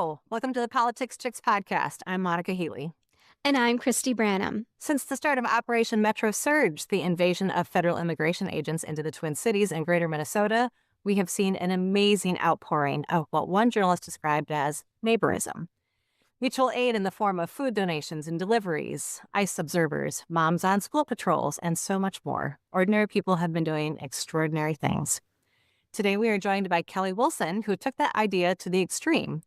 Hello, welcome to the Politics Chicks podcast. I'm Monica Healy. And I'm Christy Branham. Since the start of Operation Metro Surge, the invasion of federal immigration agents into the Twin Cities and greater Minnesota, we have seen an amazing outpouring of what one journalist described as neighborism. Mutual aid in the form of food donations and deliveries, ICE observers, moms on school patrols, and so much more. Ordinary people have been doing extraordinary things. Today, we are joined by Kelly Wilson, who took that idea to the extreme.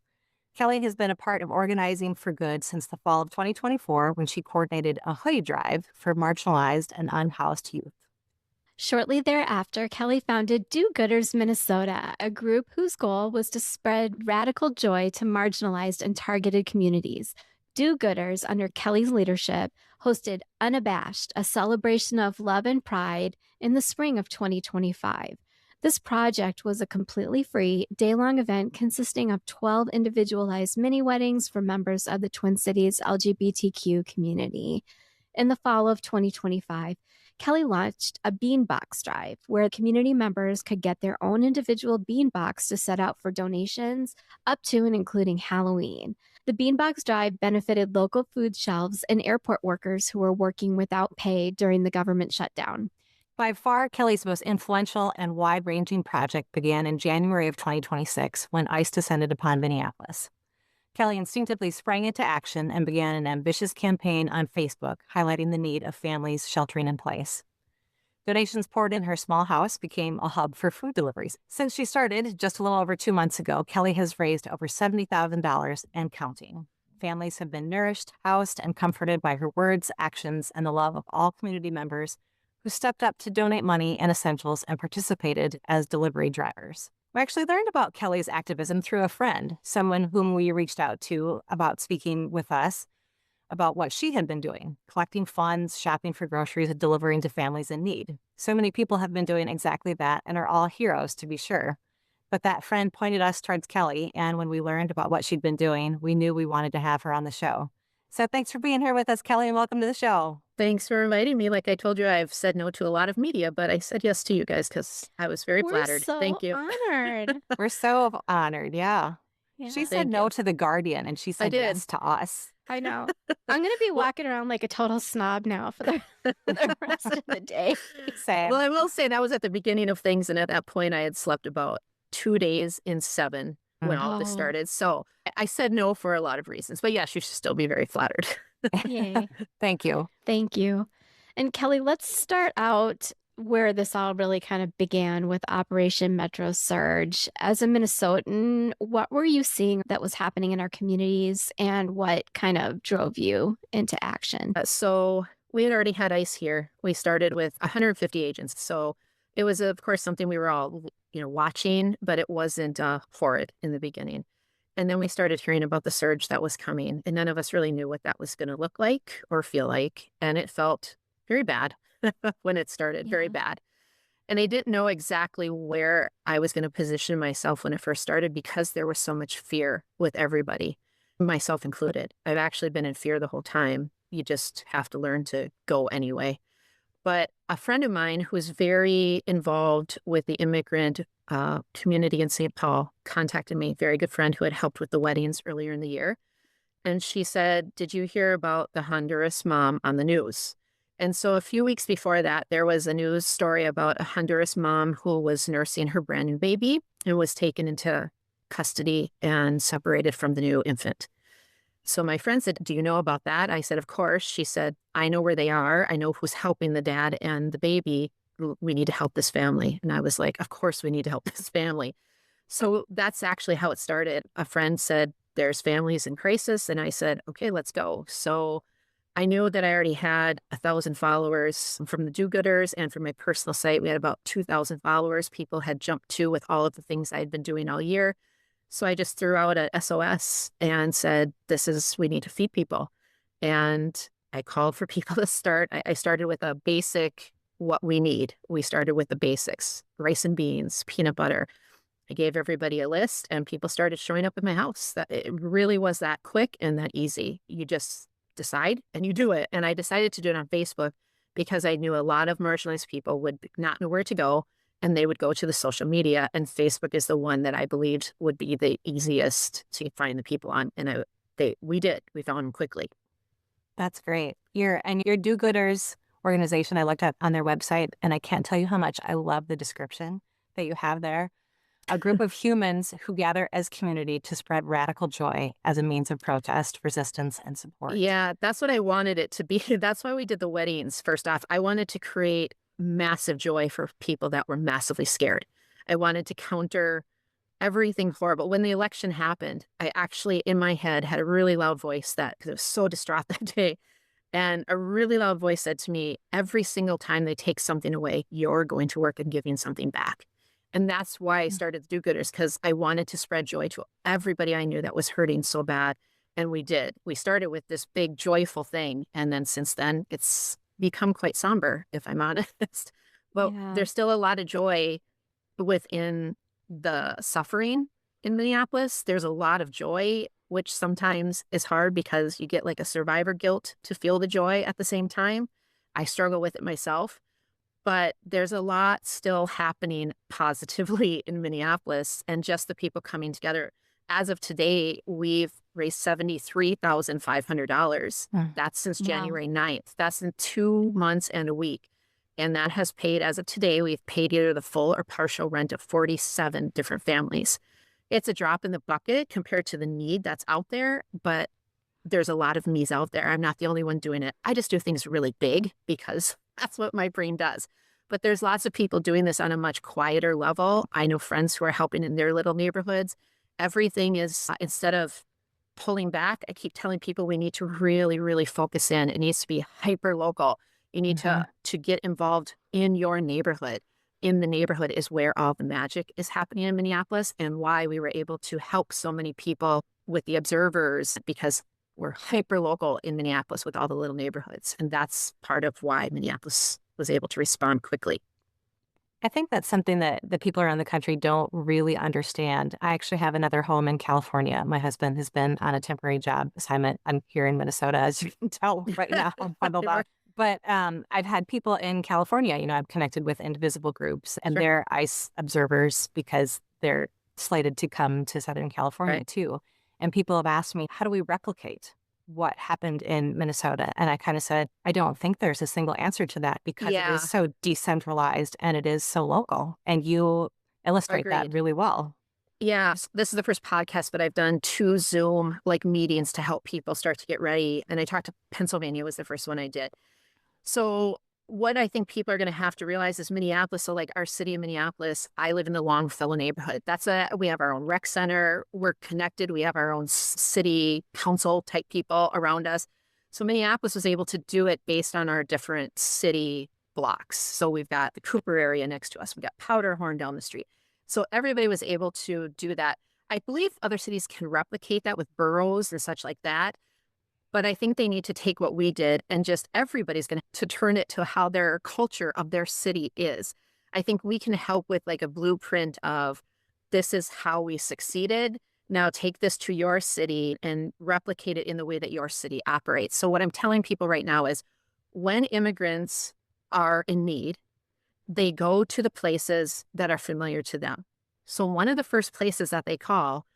Kelly has been a part of Organizing for Good since the fall of 2024 when she coordinated a hoodie drive for marginalized and unhoused youth. Shortly thereafter, Kelly founded Do-Gooders Minnesota, a group whose goal was to spread radical joy to marginalized and targeted communities. Do-Gooders, under Kelly's leadership, hosted Unabashed, a celebration of love and pride, in the spring of 2025. This project was a completely free, day-long event consisting of 12 individualized mini-weddings for members of the Twin Cities LGBTQ community. In the fall of 2025, Kelly launched a Beanbox Drive, where community members could get their own individual beanbox to set out for donations up to and including Halloween. The Beanbox Drive benefited local food shelves and airport workers who were working without pay during the government shutdown. By far, Kelly's most influential and wide-ranging project began in January of 2026 when ICE descended upon Minneapolis. Kelly instinctively sprang into action and began an ambitious campaign on Facebook highlighting the need of families sheltering in place. Donations poured in. Her small house became a hub for food deliveries. Since she started just a little over 2 months ago, Kelly has raised over $70,000 and counting. Families have been nourished, housed, and comforted by her words, actions, and the love of all community members who stepped up to donate money and essentials and participated as delivery drivers. We actually learned about Kelly's activism through a friend, someone whom we reached out to about speaking with us about what she had been doing, collecting funds, shopping for groceries, and delivering to families in need. So many people have been doing exactly that and are all heroes, to be sure. But that friend pointed us towards Kelly, and when we learned about what she'd been doing, we knew we wanted to have her on the show. So thanks for being here with us, Kelly, and welcome to the show. Thanks for inviting me. Like I told you, I've said no to a lot of media, but I said yes to you guys because I was very flattered. So Thank you. Honored. We're so honored, yeah. She said Thank no you. to The Guardian, and she said yes to us. I know. I'm going to be walking around like a total snob now for the rest of the day. Same. Well, I will say that was at the beginning of things, and at that point, I had slept about 2 days in 7 when all this started. So I said no for a lot of reasons. But yes, you should still be very flattered. Yay. Thank you. Thank you. And Kelly, let's start out where this all really kind of began with Operation Metro Surge. As a Minnesotan, what were you seeing that was happening in our communities and what kind of drove you into action? So we had already had ICE here. We started with 150 agents. So it was, of course, something we were all, watching, but it wasn't horrid in the beginning. And then we started hearing about the surge that was coming, and none of us really knew what that was going to look like or feel like. And it felt very bad when it started, very bad. And I didn't know exactly where I was going to position myself when it first started because there was so much fear with everybody, myself included. I've actually been in fear the whole time. You just have to learn to go anyway. But a friend of mine who is very involved with the immigrant community in St. Paul contacted me, very good friend who had helped with the weddings earlier in the year. And she said, "Did you hear about the Honduras mom on the news?" And so a few weeks before that, there was a news story about a Honduras mom who was nursing her brand new baby and was taken into custody and separated from the new infant. So my friend said, "Do you know about that?" I said, "Of course." She said, "I know where they are. I know who's helping the dad and the baby. We need to help this family." And I was like, "Of course we need to help this family." So that's actually how it started. A friend said, "There's families in crisis." And I said, "Okay, let's go." So I knew that I already had 1,000 followers from the Do-Gooders, and from my personal site, we had about 2,000 followers. People had jumped to with all of the things I had been doing all year. So I just threw out a SOS and said, we need to feed people. And I called for people to start. I started with a basic, what we need. We started with the basics, rice and beans, peanut butter. I gave everybody a list and people started showing up at my house. It really was that quick and that easy. You just decide and you do it. And I decided to do it on Facebook because I knew a lot of marginalized people would not know where to go and they would go to the social media, and Facebook is the one that I believed would be the easiest to find the people on. And we found them quickly. That's great. Your do-gooders organization, I looked up on their website, and I can't tell you how much I love the description that you have there. A group of humans who gather as community to spread radical joy as a means of protest, resistance, and support. Yeah, that's what I wanted it to be. That's why we did the weddings. First off, I wanted to create massive joy for people that were massively scared. I wanted to counter everything horrible. When the election happened, I actually, in my head, had a really loud voice because I was so distraught that day. And a really loud voice said to me, every single time they take something away, you're going to work on giving something back. And that's why I started the Do-Gooders, because I wanted to spread joy to everybody I knew that was hurting so bad. And we did. We started with this big, joyful thing. And then since then, it's become quite somber, if I'm honest. But there's still a lot of joy within the suffering in Minneapolis. There's a lot of joy, which sometimes is hard because you get like a survivor guilt to feel the joy at the same time. I struggle with it myself, but there's a lot still happening positively in Minneapolis, and just the people coming together. As of today, we've raised $73,500. That's since January 9th. That's in 2 months and a week. And that has paid, as of today, we've paid either the full or partial rent of 47 different families. It's a drop in the bucket compared to the need that's out there, but there's a lot of me's out there. I'm not the only one doing it. I just do things really big because that's what my brain does. But there's lots of people doing this on a much quieter level. I know friends who are helping in their little neighborhoods. Everything is, instead of pulling back, I keep telling people we need to really, really focus in. It needs to be hyper local. You need to get involved in your neighborhood. In the neighborhood is where all the magic is happening in Minneapolis, and why we were able to help so many people with the observers, because we're hyper local in Minneapolis with all the little neighborhoods. And that's part of why Minneapolis was able to respond quickly. I think that's something that the people around the country don't really understand. I actually have another home in California. My husband has been on a temporary job assignment. I'm here in Minnesota, as you can tell right now. I'm bundled up. But I've had people in California, I've connected with indivisible groups, and they're ICE observers because they're slated to come to Southern California too. And people have asked me, how do we replicate what happened in Minnesota? And I kind of said, I don't think there's a single answer to that, because it is so decentralized and it is so local. And you illustrate that really well. Yeah, this is the first podcast, but I've done 2 Zoom meetings to help people start to get ready. And I talked to Pennsylvania was the first one I did. So what I think people are going to have to realize is Minneapolis. So our city of Minneapolis, I live in the Longfellow neighborhood. We have our own rec center. We're connected. We have our own city council type people around us. So Minneapolis was able to do it based on our different city blocks. So we've got the Cooper area next to us. We've got Powderhorn down the street. So everybody was able to do that. I believe other cities can replicate that with boroughs and such like that. But I think they need to take what we did and just everybody's going to turn it to how their culture of their city is. I think we can help with a blueprint of, this is how we succeeded. Now take this to your city and replicate it in the way that your city operates. So what I'm telling people right now is, when immigrants are in need, they go to the places that are familiar to them. So one of the first places that they call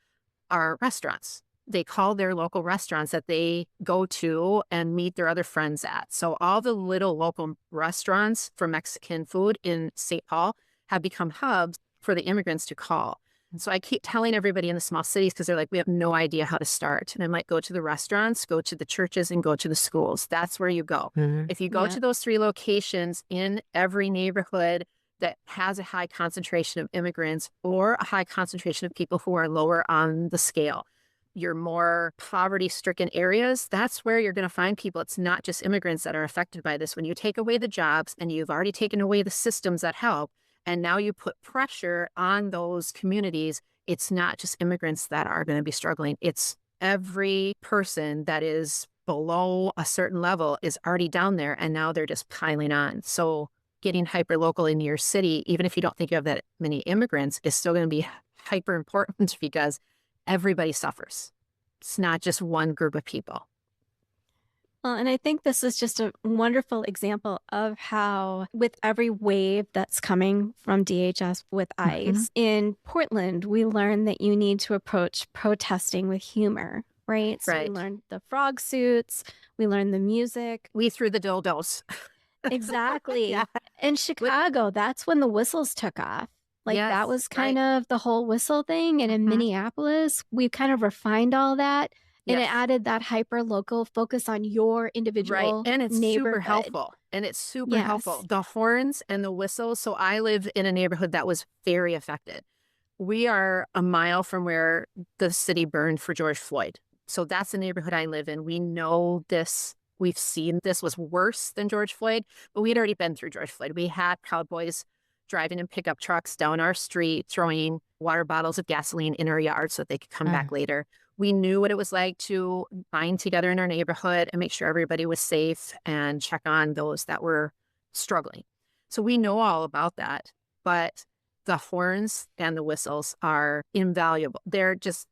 are restaurants. They call their local restaurants that they go to and meet their other friends at. So all the little local restaurants for Mexican food in St. Paul have become hubs for the immigrants to call. And so I keep telling everybody in the small cities, because they're like, we have no idea how to start. And I'm like, go to the restaurants, go to the churches, and go to the schools. That's where you go. If you go to those 3 locations in every neighborhood that has a high concentration of immigrants or a high concentration of people who are lower on the scale, your more poverty-stricken areas, that's where you're going to find people. It's not just immigrants that are affected by this. When you take away the jobs and you've already taken away the systems that help, and now you put pressure on those communities, it's not just immigrants that are going to be struggling. It's every person that is below a certain level is already down there, and now they're just piling on. So getting hyper local in your city, even if you don't think you have that many immigrants, is still going to be hyper important, because everybody suffers. It's not just one group of people. Well, and I think this is just a wonderful example of how, with every wave that's coming from DHS with Mhm. ICE, in Portland, we learned that you need to approach protesting with humor, right? So we Right. learned the frog suits, we learned the music. We threw the dildos. Exactly. Yeah. In With Chicago, that's when the whistles took off. Like that yes, was kind right. of the whole whistle thing. And in Mhm. Minneapolis, we kind of refined all that and it Yes. added that hyper local focus on your Right, individual and it's super neighborhood. helpful, and it's super helpful. Yes. The horns and the whistles, so I live in a neighborhood that was very affected. We are a mile from where the city burned for George Floyd. So that's the neighborhood I live in. We know this. We've seen this was worse than George Floyd, but we'd already been through George Floyd. We had Proud Boys driving in pickup trucks down our street, throwing water bottles of gasoline in our yard so that they could come back Mm. later. We knew what it was like to bind together in our neighborhood and make sure everybody was safe and check on those that were struggling. So we know all about that. But the horns and the whistles are invaluable. They're just,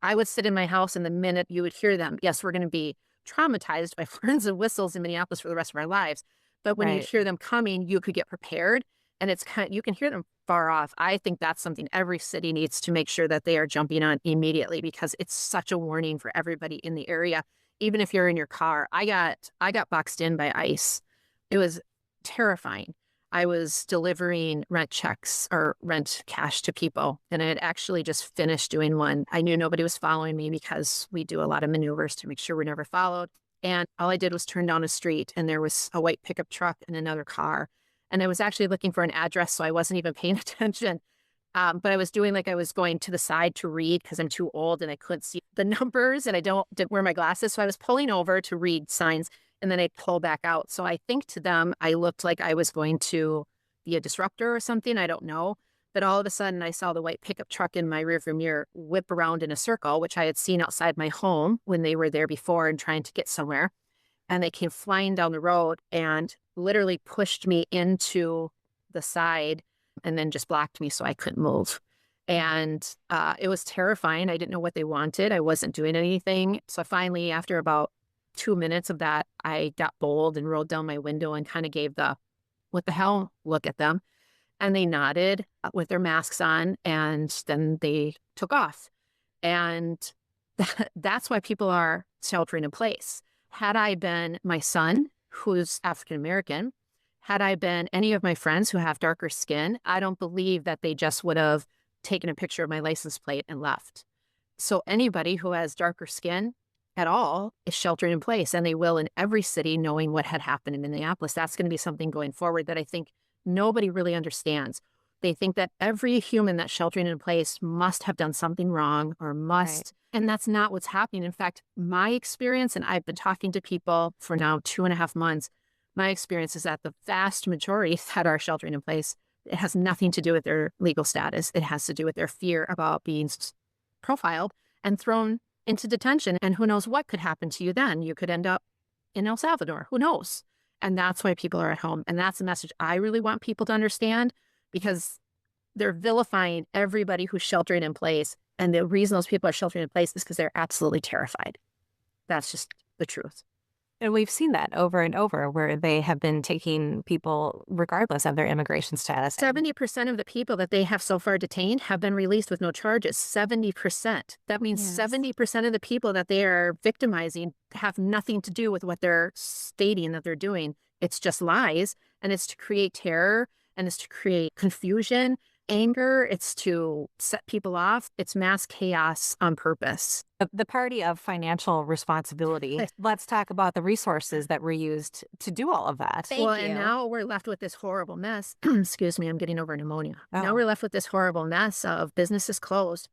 I would sit in my house and the minute you would hear them, yes, we're going to be traumatized by horns and whistles in Minneapolis for the rest of our lives. But when you Right. hear them coming, you could get prepared and it's kind you can hear them far off. I think that's something every city needs to make sure that they are jumping on immediately because it's such a warning for everybody in the area. Even if you're in your car, I got boxed in by ICE. It was terrifying. I was delivering rent checks or rent cash to people, and I had actually just finished doing one. I knew nobody was following me because we do a lot of maneuvers to make sure we're never followed. And all I did was turn down a street, and there was a white pickup truck and another car. And I was actually looking for an address, so I wasn't even paying attention. But I was doing like I was going to the side to read because I'm too old and I couldn't see the numbers and I didn't wear my glasses. So I was pulling over to read signs and then I'd pull back out. So I think to them, I looked like I was going to be a disruptor or something. I don't know. But all of a sudden, I saw the white pickup truck in my rearview mirror whip around in a circle, which I had seen outside my home when they were there before and trying to get somewhere. And they came flying down the road and literally pushed me into the side and then just blocked me so I couldn't move. And it was terrifying. I didn't know what they wanted. I wasn't doing anything. So finally, after about 2 minutes of that, I got bold and rolled down my window and kind of gave the what the hell look at them. And they nodded with their masks on and then they took off. And that's why people are sheltering in place. Had I been my son, who's African American, had I been any of my friends who have darker skin, I don't believe that they just would have taken a picture of my license plate and left. So anybody who has darker skin at all is sheltering in place, and they will in every city, knowing what had happened in Minneapolis. That's going to be something going forward that I think nobody really understands. They think that every human that's sheltering in place must have done something wrong or Right. must. And that's not what's happening. In fact, my experience, and I've been talking to people for now 2.5 months, my experience is that the vast majority that are sheltering in place, it has nothing to do with their legal status. It has to do with their fear about being profiled and thrown into detention. And who knows what could happen to you then? You could end up in El Salvador. Who knows? And that's why people are at home. And that's a message I really want people to understand because they're vilifying everybody who's sheltering in place. And the reason those people are sheltering in place is because they're absolutely terrified. That's just the truth. And we've seen that over and over where they have been taking people regardless of their immigration status. 70% of the people that they have so far detained have been released with no charges. 70%. That means Yes. 70% of the people that they are victimizing have nothing to do with what they're stating that they're doing. It's just lies, and it's to create terror, and it's to create confusion, anger. It's to set people off. It's mass chaos on purpose. The party of financial responsibility. Let's talk about the resources that were used to do all of that. Thank Well, you. and now we're left with this horrible mess. Excuse me, I'm getting over pneumonia. Now Oh. we're left with this horrible mess of businesses closed.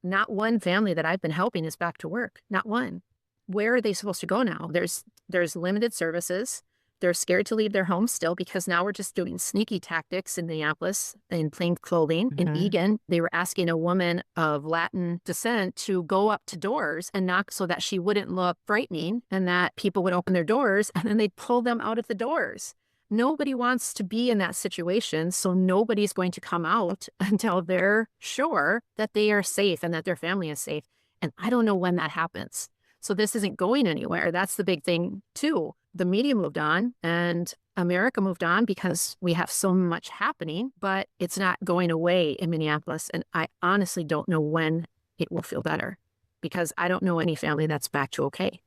Not one family that I've been helping is back to work. Not one. Where are they supposed to go now? There's limited services. They're scared to leave their homes still because now we're just doing sneaky tactics in Minneapolis in plain clothing. In Mhm. Egan, they were asking a woman of Latin descent to go up to doors and knock so that she wouldn't look frightening and that people would open their doors and then they'd pull them out of the doors. Nobody wants to be in that situation, so nobody's going to come out until they're sure that they are safe and that their family is safe. And I don't know when that happens. So this isn't going anywhere. That's the big thing too. The media moved on and America moved on because we have so much happening, but it's not going away in Minneapolis. And I honestly don't know when it will feel better because I don't know any family that's back to okay.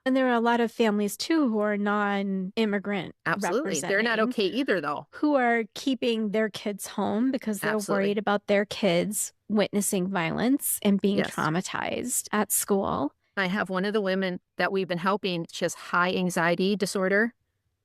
And there are a lot of families too who are non-immigrant Absolutely. They're not representing, okay either, though. who are keeping their kids home because they're Absolutely. worried about their kids witnessing violence and being Yes. traumatized at school. I have one of the women that we've been helping. She has high anxiety disorder,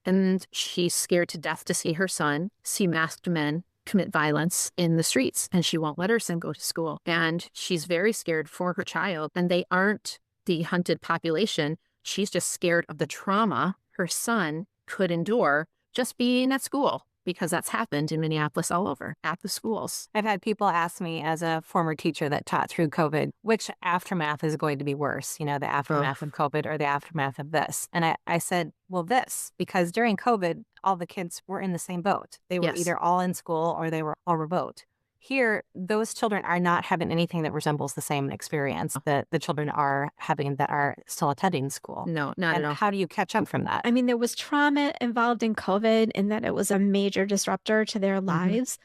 and she's scared to death to see her son see masked men commit violence in the streets, and she won't let her son go to school. And she's very scared for her child, and they aren't the hunted population. She's just scared of the trauma her son could endure just being at school, because that's happened in Minneapolis all over at the schools. I've had people ask me, as a former teacher that taught through COVID, which aftermath is going to be worse, the aftermath of COVID or the aftermath of this. And I said, well, this, because during COVID, all the kids were in the same boat. They were Yes. either all in school or they were all remote. Here, those children are not having anything that resembles the same experience that the children are having that are still attending school. No, not And at all. how do you catch up from that? I mean, there was trauma involved in COVID in that it was a major disruptor to their lives,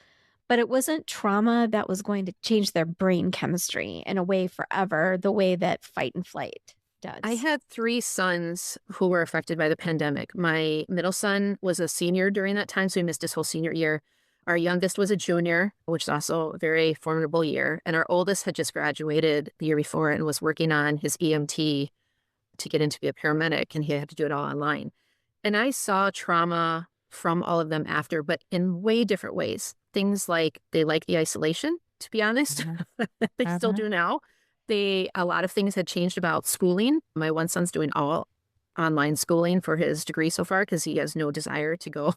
but it wasn't trauma that was going to change their brain chemistry in a way forever, the way that fight and flight does. I had 3 sons who were affected by the pandemic. My middle son was a senior during that time, so he missed his whole senior year. Our youngest was a junior, which is also a very formidable year. And our oldest had just graduated the year before and was working on his EMT to get in to be a paramedic, and he had to do it all online. And I saw trauma from all of them after, but in way different ways. Things like they like the isolation, to be honest. They still do now. A lot of things had changed about schooling. My one son's doing all online schooling for his degree so far because he has no desire to go,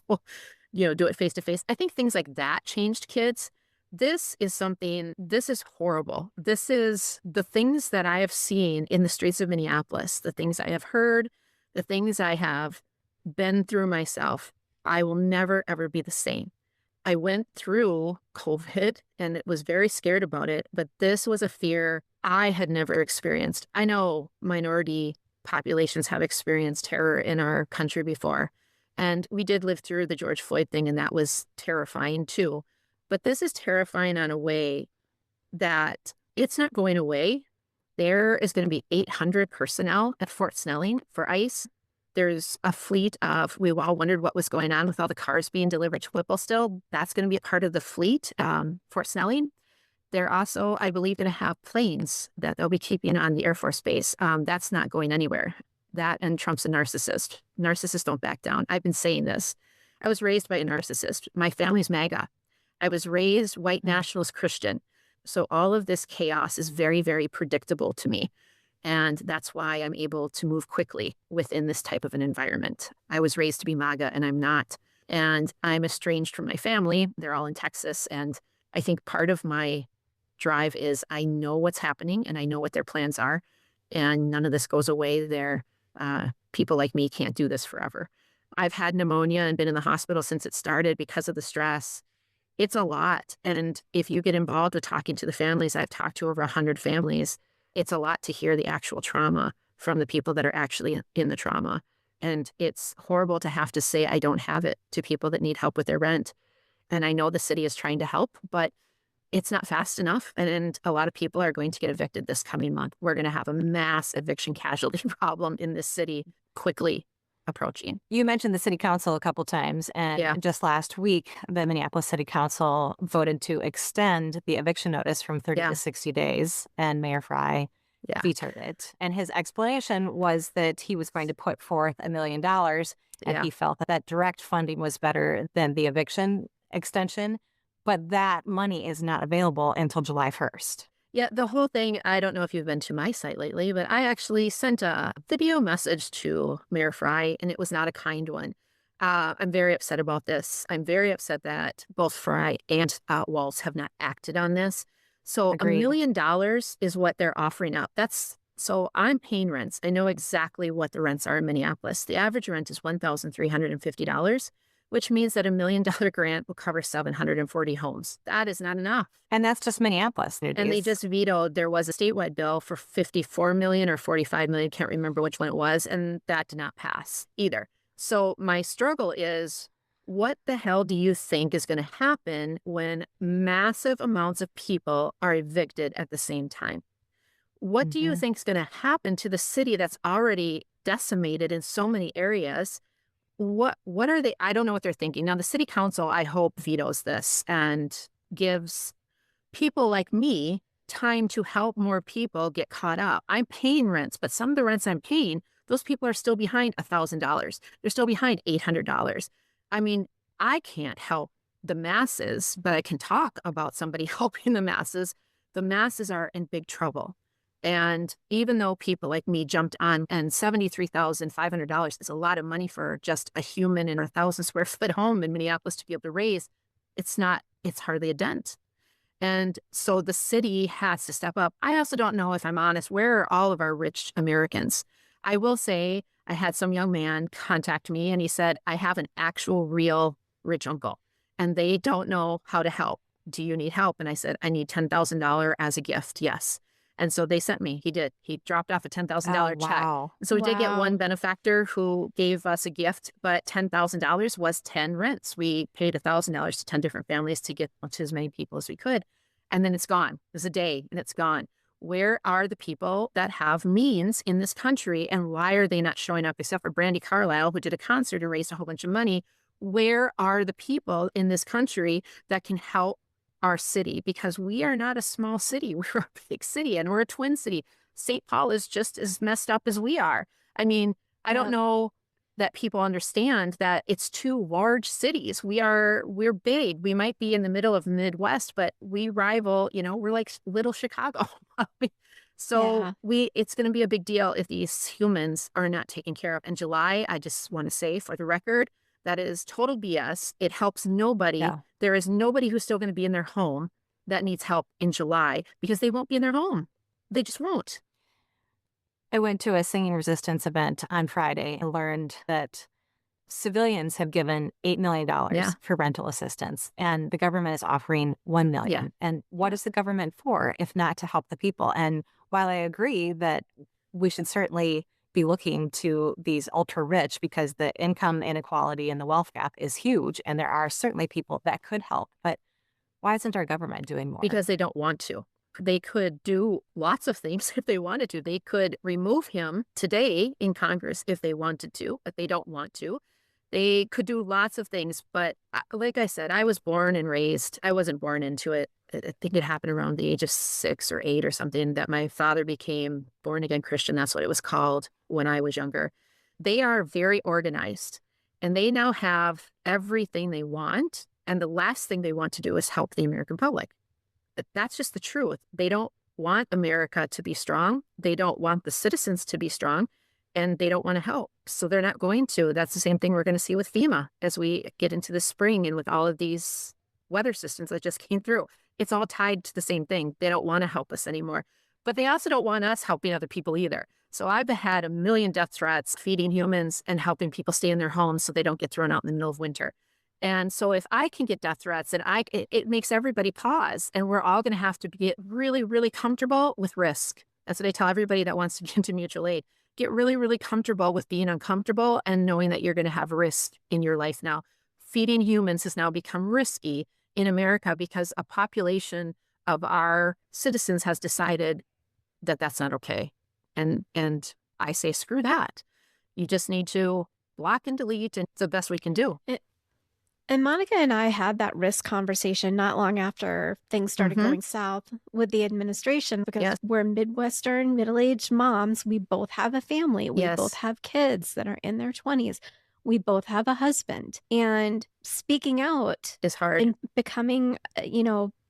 do it face to face. I think things like that changed kids. This is horrible. This is the things that I have seen in the streets of Minneapolis, the things I have heard, the things I have been through myself. I will never, ever be the same. I went through COVID and was very scared about it, but this was a fear I had never experienced. I know minority populations have experienced terror in our country before, and we did live through the George Floyd thing, and that was terrifying too. But this is terrifying on a way that it's not going away. There is going to be 800 personnel at Fort Snelling for ICE. There's a fleet of, we all wondered what was going on with all the cars being delivered to Whipple still. That's going to be a part of the fleet, Fort Snelling. They're also, I believe, going to have planes that they'll be keeping on the Air Force Base. That's not going anywhere. That and Trump's a narcissist. Narcissists don't back down. I've been saying this. I was raised by a narcissist. My family's MAGA. I was raised white nationalist Christian. So all of this chaos is very, very predictable to me. And that's why I'm able to move quickly within this type of an environment. I was raised to be MAGA and I'm not. And I'm estranged from my family. They're all in Texas. And I think part of my drive is I know what's happening and I know what their plans are. And none of this goes away. People like me can't do this forever. I've had pneumonia and been in the hospital since it started because of the stress. It's a lot. And if you get involved with talking to the families, I've talked to over 100 families. It's a lot to hear the actual trauma from the people that are actually in the trauma. And it's horrible to have to say, I don't have it to people that need help with their rent. And I know the city is trying to help, but it's not fast enough. And a lot of people are going to get evicted this coming month. We're going to have a mass eviction casualty problem in this city quickly approaching. You mentioned the city council a couple times, and just last week, the Minneapolis City Council voted to extend the eviction notice from 30 to 60 days, and Mayor Fry vetoed it. And his explanation was that he was going to put forth $1 million, and he felt that direct funding was better than the eviction extension, but that money is not available until July 1st. Yeah, the whole thing, I don't know if you've been to my site lately, but I actually sent a video message to Mayor Fry, and it was not a kind one. I'm very upset about this. I'm very upset that both Fry and Walz have not acted on this. So Agreed. $1 million is what they're offering up. So I'm paying rents. I know exactly what the rents are in Minneapolis. The average rent is $1,350. which means that $1 million grant will cover 740 homes. That is not enough. And that's just Minneapolis. And they just vetoed, there was a statewide bill for 54 million or 45 million, can't remember which one it was, and that did not pass either. So my struggle is, what the hell do you think is going to happen when massive amounts of people are evicted at the same time? What do you think is going to happen to the city that's already decimated in so many areas? What are they? I don't know what they're thinking. Now, the city council, I hope, vetoes this and gives people like me time to help more people get caught up. I'm paying rents, but some of the rents I'm paying, those people are still behind $1,000. They're still behind $800. I mean, I can't help the masses, but I can talk about somebody helping the masses. The masses are in big trouble. And even though people like me jumped on, and $73,500 is a lot of money for just a human in a 1,000 square foot home in Minneapolis to be able to raise, it's hardly a dent. And so the city has to step up. I also don't know, if I'm honest, where are all of our rich Americans? I will say, I had some young man contact me and he said, I have an actual real rich uncle and they don't know how to help. Do you need help? And I said, I need $10,000 as a gift. Yes. And so they sent me. He did. He dropped off a $10,000 check. Wow. So we did get one benefactor who gave us a gift, but $10,000 was 10 rents. We paid $1,000 to 10 different families to get to as many people as we could. And then it's gone. It was a day and it's gone. Where are the people that have means in this country, and why are they not showing up, except for Brandi Carlile, who did a concert and raised a whole bunch of money? Where are the people in this country that can help our city? Because we are not a small city. We're a big city and we're a twin city. St. Paul is just as messed up as we are. I mean, I don't know that people understand that it's two large cities. We're big. We might be in the middle of the Midwest, but we rival, we're like little Chicago. So it's going to be a big deal if these humans are not taken care of. In July, I just want to say, for the record, that is total BS. It helps nobody. Yeah. There is nobody who's still going to be in their home that needs help in July, because they won't be in their home. They just won't. I went to a Singing Resistance event on Friday and learned that civilians have given $8 million for rental assistance, and the government is offering $1 million. Yeah. And what is the government for if not to help the people? And while I agree that we should certainly be looking to these ultra rich, because the income inequality and the wealth gap is huge, and there are certainly people that could help, but why isn't our government doing more? Because they don't want to. They could do lots of things if they wanted to. They could remove him today in Congress if they wanted to, but they don't want to. They could do lots of things. But like I said, I was born and raised. I wasn't born into it. I think it happened around the age of 6 or 8 or something that my father became born again Christian. That's what it was called when I was younger. They are very organized, and they now have everything they want. And the last thing they want to do is help the American public. That's just the truth. They don't want America to be strong. They don't want the citizens to be strong, and they don't want to help. So they're not going to. That's the same thing we're going to see with FEMA as we get into the spring, and with all of these weather systems that just came through. It's all tied to the same thing. They don't want to help us anymore, but they also don't want us helping other people either. So I've had 1 million death threats feeding humans and helping people stay in their homes so they don't get thrown out in the middle of winter. And so if I can get death threats, and it makes everybody pause, and we're all going to have to get really, really comfortable with risk. That's what I tell everybody that wants to get into mutual aid. Get really, really comfortable with being uncomfortable and knowing that you're going to have risk in your life now. Feeding humans has now become risky in America because a population of our citizens has decided that that's not okay. And I say, screw that. You just need to block and delete, and it's the best we can do. And Monica and I had that risk conversation not long after things started going south with the administration, because we're Midwestern, middle-aged moms. We both have a family. We both have kids that are in their 20s. We both have a husband. And speaking out is hard. And becoming,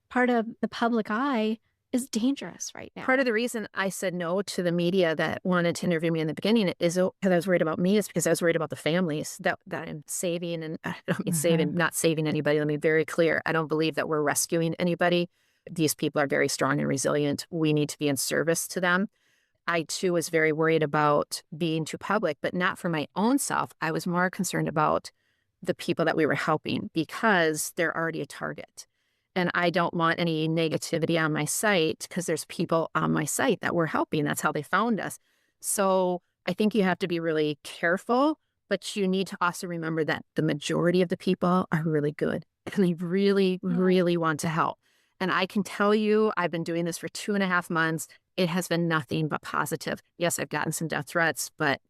part of the public eye is dangerous right now. Part of the reason I said no to the media that wanted to interview me in the beginning is because I was worried about me, is because I was worried about the families that I'm saving. And I don't mean saving, not saving anybody. Let me be very clear. I don't believe that we're rescuing anybody. These people are very strong and resilient. We need to be in service to them. I, too, was very worried about being too public, but not for my own self. I was more concerned about the people that we were helping because they're already a target. And I don't want any negativity on my site because there's people on my site that we're helping. That's how they found us. So I think you have to be really careful, but you need to also remember that the majority of the people are really good and they really, really want to help. And I can tell you, I've been doing this for 2.5 months. It has been nothing but positive. Yes, I've gotten some death threats, but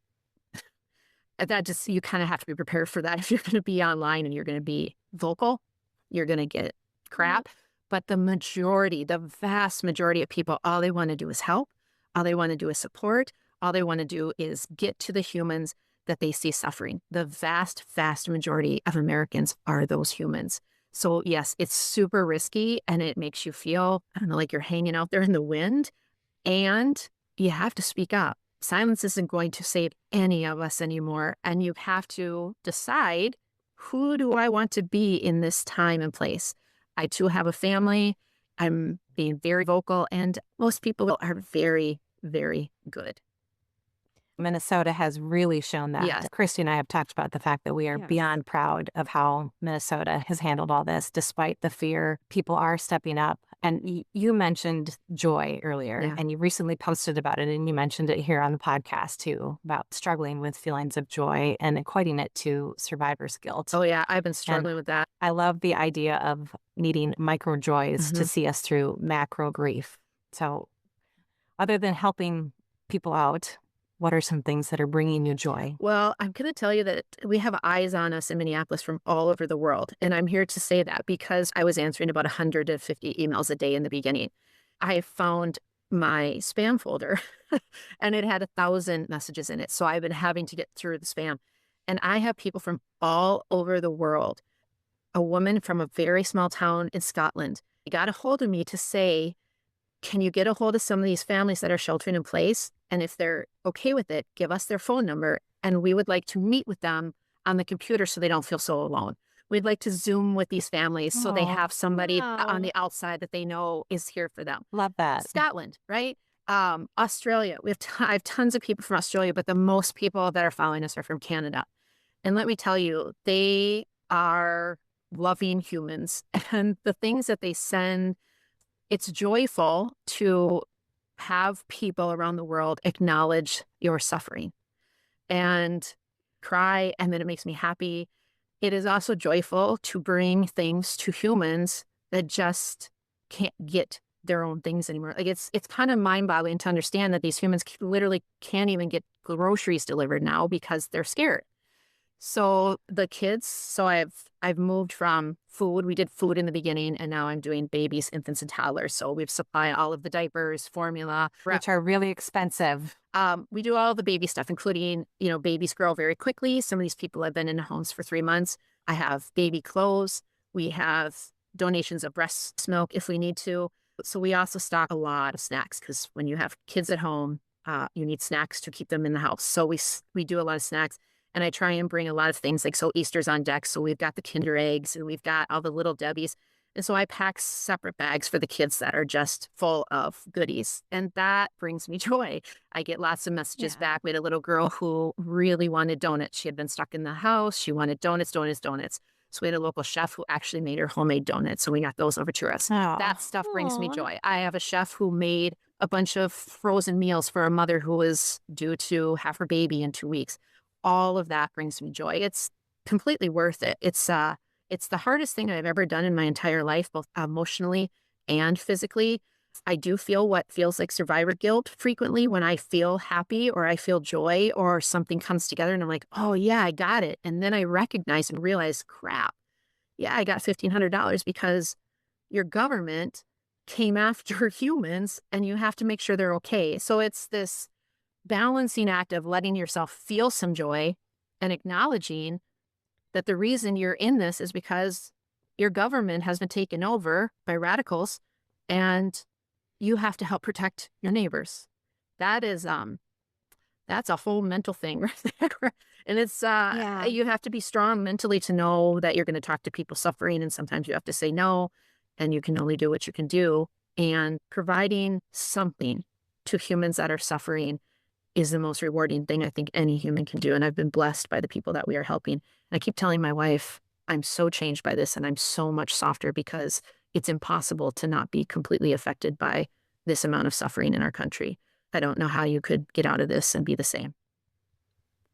that just, you kind of have to be prepared for that. If you're going to be online and you're going to be vocal, you're going to get crap. But the majority, the vast majority of people, all they want to do is help. All they want to do is support. All they want to do is get to the humans that they see suffering. The vast, vast majority of Americans are those humans. So yes, it's super risky and it makes you feel, I don't know, like you're hanging out there in the wind, and you have to speak up. Silence isn't going to save any of us anymore. And you have to decide, who do I want to be in this time and place? I too have a family. I'm being very vocal, and most people are very, very good. Minnesota has really shown that. Yes. Christy and I have talked about the fact that we are beyond proud of how Minnesota has handled all this, despite the fear. People are stepping up. And you mentioned joy earlier, and you recently posted about it, and you mentioned it here on the podcast too, about struggling with feelings of joy and equating it to survivor's guilt. Oh yeah, I've been struggling with that. I love the idea of needing micro joys to see us through macro grief. So other than helping people out, what are some things that are bringing you joy? Well, I'm going to tell you that we have eyes on us in Minneapolis from all over the world. And I'm here to say that because I was answering about 150 emails a day in the beginning. I found my spam folder and it had 1,000 messages in it. So I've been having to get through the spam. And I have people from all over the world. A woman from a very small town in Scotland got a hold of me to say, can you get a hold of some of these families that are sheltering in place? And if they're okay with it, give us their phone number. And we would like to meet with them on the computer so they don't feel so alone. We'd like to Zoom with these families so they have somebody on the outside that they know is here for them. Love that. Scotland, right? Australia. I have tons of people from Australia, but the most people that are following us are from Canada. And let me tell you, they are loving humans. And the things that they send, it's joyful to have people around the world acknowledge your suffering and cry, and then it makes me happy. It is also joyful to bring things to humans that just can't get their own things anymore. Like it's kind of mind-boggling to understand that these humans literally can't even get groceries delivered now because they're scared. So the kids, so I've moved from food. We did food in the beginning, and now I'm doing babies, infants, and toddlers. So we've supplied all of the diapers, formula, which are really expensive. We do all the baby stuff, including, babies grow very quickly. Some of these people have been in homes for 3 months. I have baby clothes. We have donations of breast milk if we need to. So we also stock a lot of snacks because when you have kids at home, you need snacks to keep them in the house. So we do a lot of snacks. And I try and bring a lot of things like, so Easter's on deck. So we've got the Kinder Eggs and we've got all the Little Debbies. And so I pack separate bags for the kids that are just full of goodies. And that brings me joy. I get lots of messages back. We had a little girl who really wanted donuts. She had been stuck in the house. She wanted donuts. So we had a local chef who actually made her homemade donuts. So we got those over to her. That stuff brings me joy. I have a chef who made a bunch of frozen meals for a mother who was due to have her baby in 2 weeks. All of that brings me joy. It's completely worth it. It's the hardest thing I've ever done in my entire life, both emotionally and physically. I do feel what feels like survivor guilt frequently when I feel happy or I feel joy or something comes together and I'm like, oh yeah, I got it. And then I recognize and realize, crap, yeah, I got $1,500 because your government came after humans and you have to make sure they're okay. So it's this balancing act of letting yourself feel some joy and acknowledging that the reason you're in this is because your government has been taken over by radicals and you have to help protect your neighbors. That is, that's a whole mental thing right there. And it's, you have to be strong mentally to know that you're going to talk to people suffering. And sometimes you have to say no, and you can only do what you can do. And providing something to humans that are suffering is the most rewarding thing I think any human can do. And I've been blessed by the people that we are helping. And I keep telling my wife, I'm so changed by this and I'm so much softer because it's impossible to not be completely affected by this amount of suffering in our country. I don't know how you could get out of this and be the same.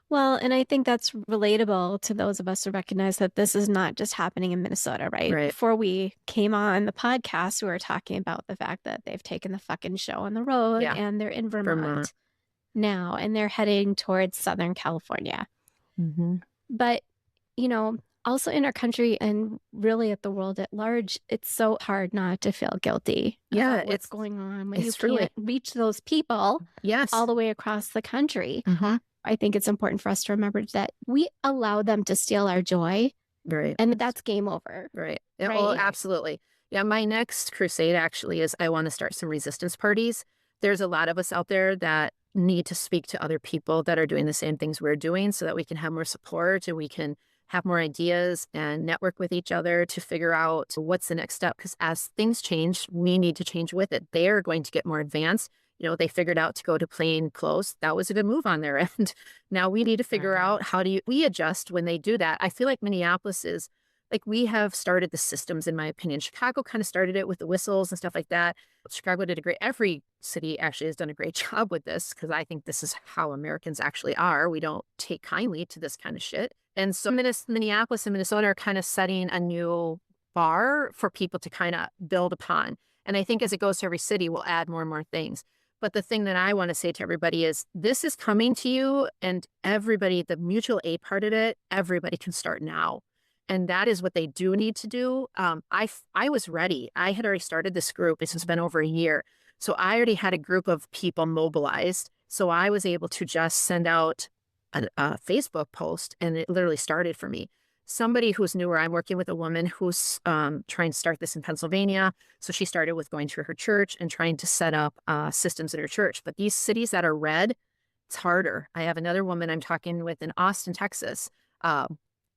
Well, and I think that's relatable to those of us who recognize that this is not just happening in Minnesota, right? Right. Before we came on the podcast, we were talking about the fact that they've taken the fucking show on the road Yeah. and they're in Vermont, Vermont. now, and they're heading towards Southern California. Mm-hmm. But, you know, also in our country and really at the world at large, it's so hard not to feel guilty Yeah, about what's it's going on when you it's really can't reach those people yes. all the way across the country. Mhm. I think it's important for us to remember that we allow them to steal our joy, Right. and that's game over. Right. Yeah, well, Right. absolutely. Yeah, my next crusade actually is I want to start some resistance parties. There's a lot of us out there that need to speak to other people that are doing the same things we're doing so that we can have more support and we can have more ideas and network with each other to figure out what's the next step. Because as things change, we need to change with it. They're going to get more advanced. You know, they figured out to go to plain clothes. That was a good move on their end. Now we need to figure out how do we adjust when they do that. I feel like Minneapolis is like we have started the systems, in my opinion. Chicago kind of started it with the whistles and stuff like that. Chicago did every city actually has done a great job with this because I think this is how Americans actually are. We don't take kindly to this kind of shit. And so Minneapolis and Minnesota are kind of setting a new bar for people to kind of build upon. And I think as it goes to every city, we'll add more and more things. But the thing that I want to say to everybody is this is coming to you and everybody, the mutual aid part of it, everybody can start now. And that is what they do need to do. I was ready. I had already started this group. This has been over a year. So I already had a group of people mobilized. So I was able to just send out a Facebook post and it literally started for me. Somebody who's newer, I'm working with a woman who's trying to start this in Pennsylvania. So she started with going to her church and trying to set up systems in her church. But these cities that are red, it's harder. I have another woman I'm talking with in Austin, Texas.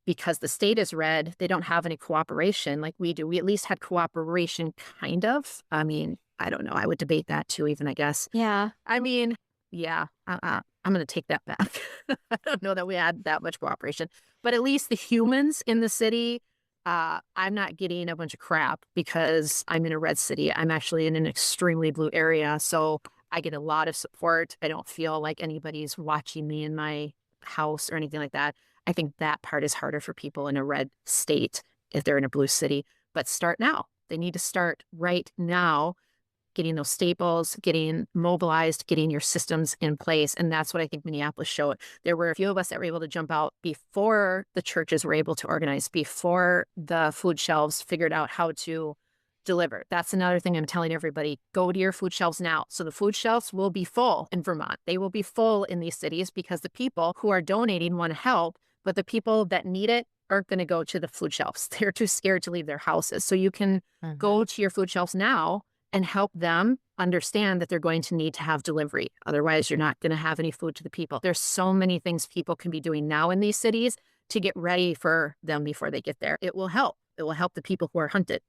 Because the state is red, they don't have any cooperation like we do. We at least had cooperation, kind of. I mean, I don't know. I would debate that too, even, I guess. Yeah. I mean, yeah, I'm going to take that back. I don't know that we had that much cooperation, but at least the humans in the city, I'm not getting a bunch of crap because I'm in a red city. I'm actually in an extremely blue area. So I get a lot of support. I don't feel like anybody's watching me in my house or anything like that. I think that part is harder for people in a red state if they're in a blue city. But start now. They need to start right now, getting those staples, getting mobilized, getting your systems in place. And that's what I think Minneapolis showed. There were a few of us that were able to jump out before the churches were able to organize, before the food shelves figured out how to deliver. That's another thing I'm telling everybody. Go to your food shelves now. So the food shelves will be full in Vermont. They will be full in these cities because the people who are donating want to help. But the people that need it aren't going to go to the food shelves. They're too scared to leave their houses. So you can go to your food shelves now and help them understand that they're going to need to have delivery. Otherwise, you're not going to have any food to the people. There's so many things people can be doing now in these cities to get ready for them before they get there. It will help. It will help the people who are hunted.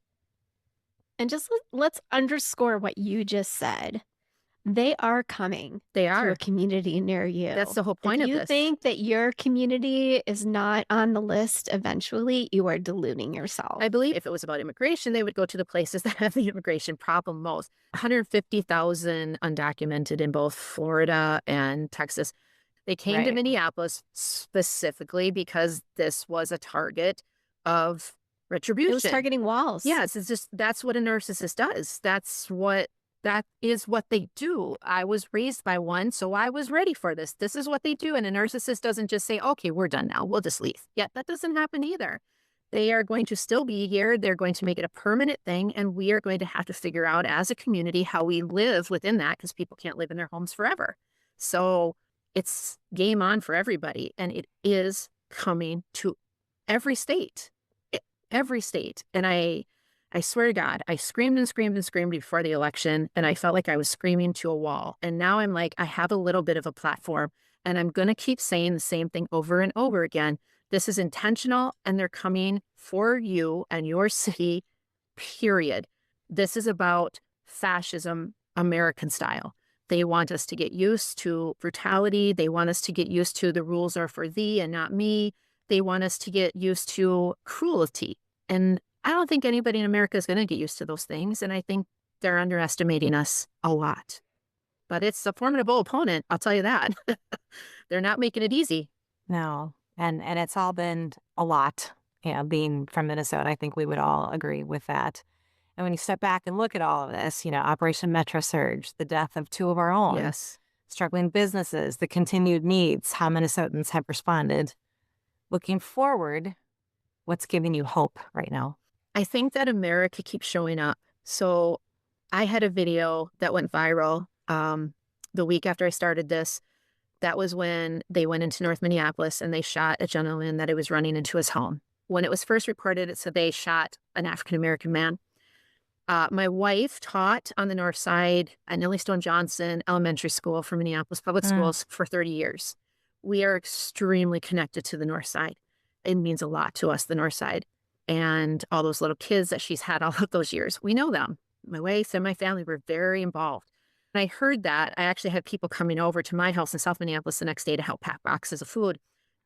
And just let's underscore what you just said. They are coming They to are. a community near you. That's the whole point if of you this. think that your community is not on the list eventually, you are deluding yourself. I believe if it was about immigration, they would go to the places that have the immigration problem most. 150,000 undocumented in both Florida and Texas. They came to Right. Minneapolis specifically because this was a target of retribution. It was targeting walls. Yes, it's just that's what a narcissist does. That is what they do. I was raised by one, so I was ready for this. This is what they do. And a narcissist doesn't just say, okay, we're done now. We'll just leave. Yeah, that doesn't happen either. They are going to still be here. They're going to make it a permanent thing. And we are going to have to figure out as a community how we live within that because people can't live in their homes forever. So it's game on for everybody. And it is coming to every state. Every state. And I swear to God, I screamed and screamed and screamed before the election, and I felt like I was screaming to a wall. And now I'm like, I have a little bit of a platform, and I'm going to keep saying the same thing over and over again. This is intentional, and they're coming for you and your city, period. This is about fascism, American style. They want us to get used to brutality. They want us to get used to the rules are for thee and not me. They want us to get used to cruelty. And I don't think anybody in America is going to get used to those things. And I think they're underestimating us a lot. But it's a formidable opponent, I'll tell you that. They're not making it easy. No. And it's all been a lot. Being from Minnesota, I think we would all agree with that. And when you step back and look at all of this, Operation Metro Surge, the death of two of our own, Yes. struggling businesses, the continued needs, how Minnesotans have responded. Looking forward, what's giving you hope right now? I think that America keeps showing up. So I had a video that went viral the week after I started this. That was when they went into North Minneapolis and they shot a gentleman that it was running into his home. When it was first reported, it said they shot an African-American man. My wife taught on the north side at Nellie Stone Johnson Elementary School for Minneapolis Public Schools for 30 years. We are extremely connected to the north side. It means a lot to us, the north side. And all those little kids that she's had all of those years, we know them. My wife and my family were very involved. And I heard that. I actually had people coming over to my house in South Minneapolis the next day to help pack boxes of food.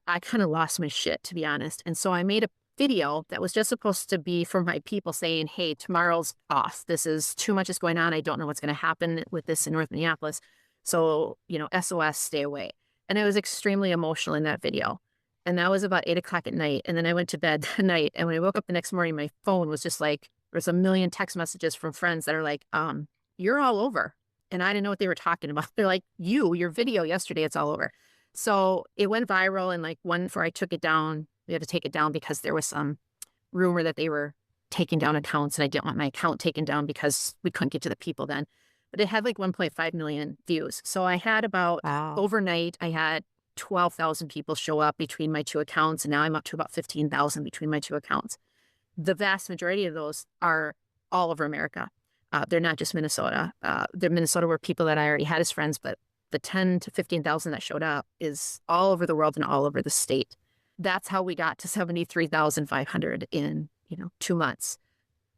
I kind of lost my shit, to be honest. And so I made a video that was just supposed to be for my people saying, hey, tomorrow's off. This is too much is going on. I don't know what's going to happen with this in North Minneapolis. So, SOS, stay away. And I was extremely emotional in that video. And that was about 8 o'clock at night. And then I went to bed that night. And when I woke up the next morning, my phone was just like, there's a million text messages from friends that are like, you're all over. And I didn't know what they were talking about. They're like, your video yesterday, it's all over. So it went viral. And before I took it down, we had to take it down because there was some rumor that they were taking down accounts. And I didn't want my account taken down because we couldn't get to the people then. But it had 1.5 million views. So I had overnight, I had 12,000 people show up between my two accounts. And now I'm up to about 15,000 between my two accounts. The vast majority of those are all over America. They're not just Minnesota. They're Minnesota were people that I already had as friends, but the 10 to 15,000 that showed up is all over the world and all over the state. That's how we got to 73,500 in, 2 months.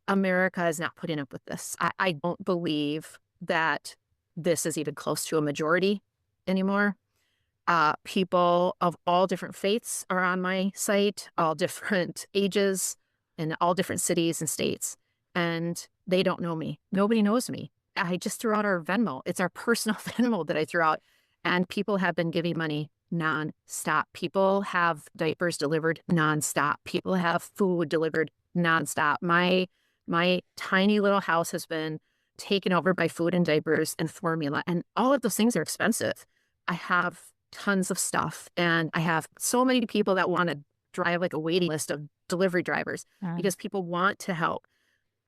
America is not putting up with this. I don't believe that this is even close to a majority anymore. People of all different faiths are on my site, all different ages, in all different cities and states. And they don't know me. Nobody knows me. I just threw out our Venmo. It's our personal Venmo that I threw out. And people have been giving money nonstop. People have diapers delivered nonstop. People have food delivered nonstop. My tiny little house has been taken over by food and diapers and formula. And all of those things are expensive. I have tons of stuff. And I have so many people that want to drive a waiting list of delivery drivers because people want to help.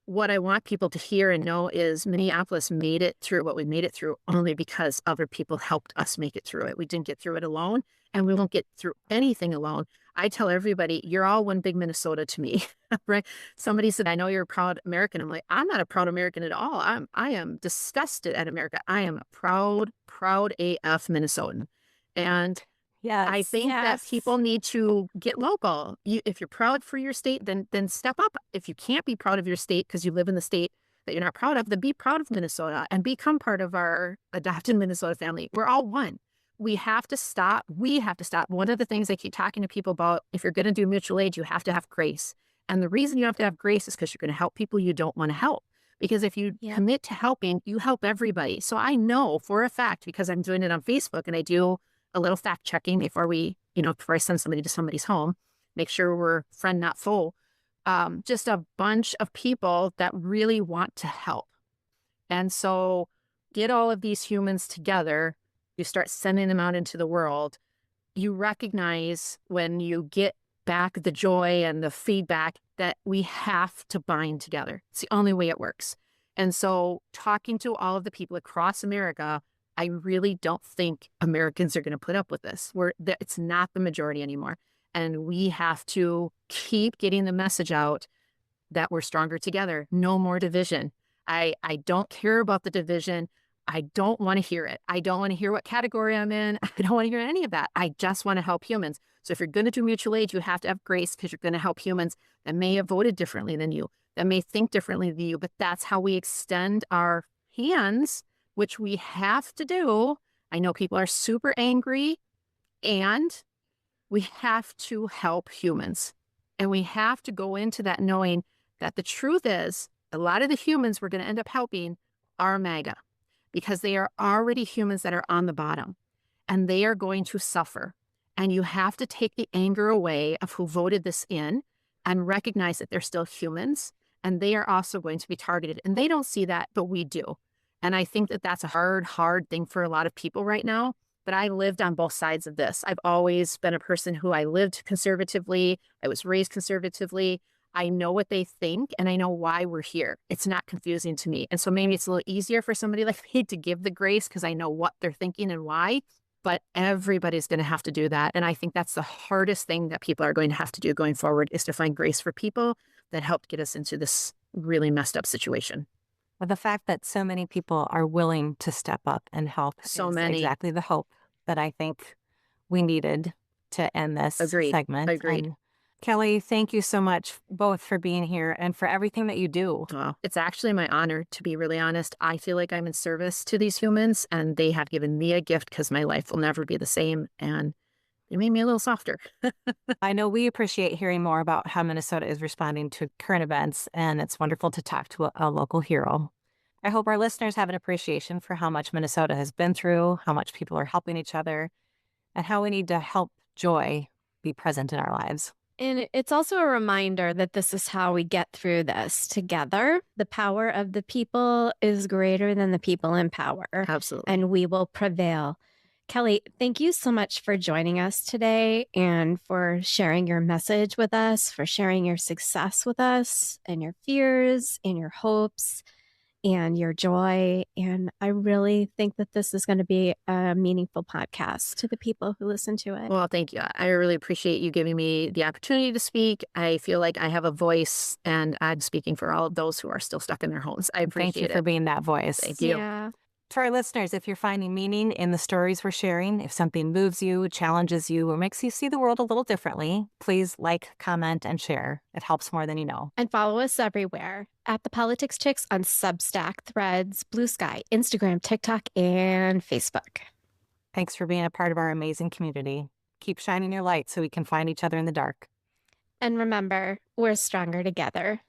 What I want people to hear and know is Minneapolis made it through what we made it through only because other people helped us make it through it. We didn't get through it alone, and we won't get through anything alone. I tell everybody, you're all one big Minnesota to me, right? Somebody said, I know you're a proud American. I'm like, I'm not a proud American at all. I am disgusted at America. I am a proud AF Minnesotan. And Yes, I think that people need to get local. If you're proud for your state, then step up. If you can't be proud of your state because you live in the state that you're not proud of, then be proud of Minnesota and become part of our adopted Minnesota family. We're all one. We have to stop. One of the things I keep talking to people about, if you're going to do mutual aid, you have to have grace. And the reason you have to have grace is because you're going to help people you don't want to help. Because if you commit to helping, you help everybody. So I know for a fact, because I'm doing it on Facebook and I do a little fact checking before I send somebody to somebody's home, make sure we're friend, not foe. Just a bunch of people that really want to help. And so get all of these humans together, you start sending them out into the world. You recognize when you get back the joy and the feedback that we have to bind together. It's the only way it works. And so talking to all of the people across America, I really don't think Americans are going to put up with this. It's not the majority anymore. And we have to keep getting the message out that we're stronger together. No more division. I don't care about the division. I don't want to hear it. I don't want to hear what category I'm in. I don't want to hear any of that. I just want to help humans. So if you're going to do mutual aid, you have to have grace because you're going to help humans that may have voted differently than you, that may think differently than you. But that's how we extend our hands which we have to do. I know people are super angry, and we have to help humans. And we have to go into that knowing that the truth is a lot of the humans we're going to end up helping are MAGA, because they are already humans that are on the bottom, and they are going to suffer. And you have to take the anger away of who voted this in and recognize that they're still humans, and they are also going to be targeted. And they don't see that, but we do. And I think that that's a hard thing for a lot of people right now. But I lived on both sides of this. I've always been a person who I lived conservatively. I was raised conservatively. I know what they think, and I know why we're here. It's not confusing to me. And so maybe it's a little easier for somebody like me to give the grace because I know what they're thinking and why. But everybody's going to have to do that. And I think that's the hardest thing that people are going to have to do going forward, is to find grace for people that helped get us into this really messed up situation. But the fact that so many people are willing to step up and help So is many. exactly the hope that I think we needed to end this Agreed. segment. Agreed. And Kelly, thank you so much both for being here and for everything that you do. Well, it's actually my honor, to be really honest. I feel like I'm in service to these humans, and they have given me a gift because my life will never be the same. And it made me a little softer. I know we appreciate hearing more about how Minnesota is responding to current events, and it's wonderful to talk to a local hero. I hope our listeners have an appreciation for how much Minnesota has been through, how much people are helping each other, and how we need to help joy be present in our lives. And it's also a reminder that this is how we get through this together. The power of the people is greater than the people in power. Absolutely. And we will prevail. Kelly, thank you so much for joining us today and for sharing your message with us, for sharing your success with us and your fears and your hopes and your joy. And I really think that this is going to be a meaningful podcast to the people who listen to it. Well, thank you. I really appreciate you giving me the opportunity to speak. I feel like I have a voice, and I'm speaking for all of those who are still stuck in their homes. I appreciate Thank you for being that voice. Thank you. Yeah. To our listeners, if you're finding meaning in the stories we're sharing, if something moves you, challenges you, or makes you see the world a little differently, please like, comment, and share. It helps more than you know. And follow us everywhere at The Politics Chicks on Substack, Threads, Blue Sky, Instagram, TikTok, and Facebook. Thanks for being a part of our amazing community. Keep shining your light so we can find each other in the dark. And remember, we're stronger together.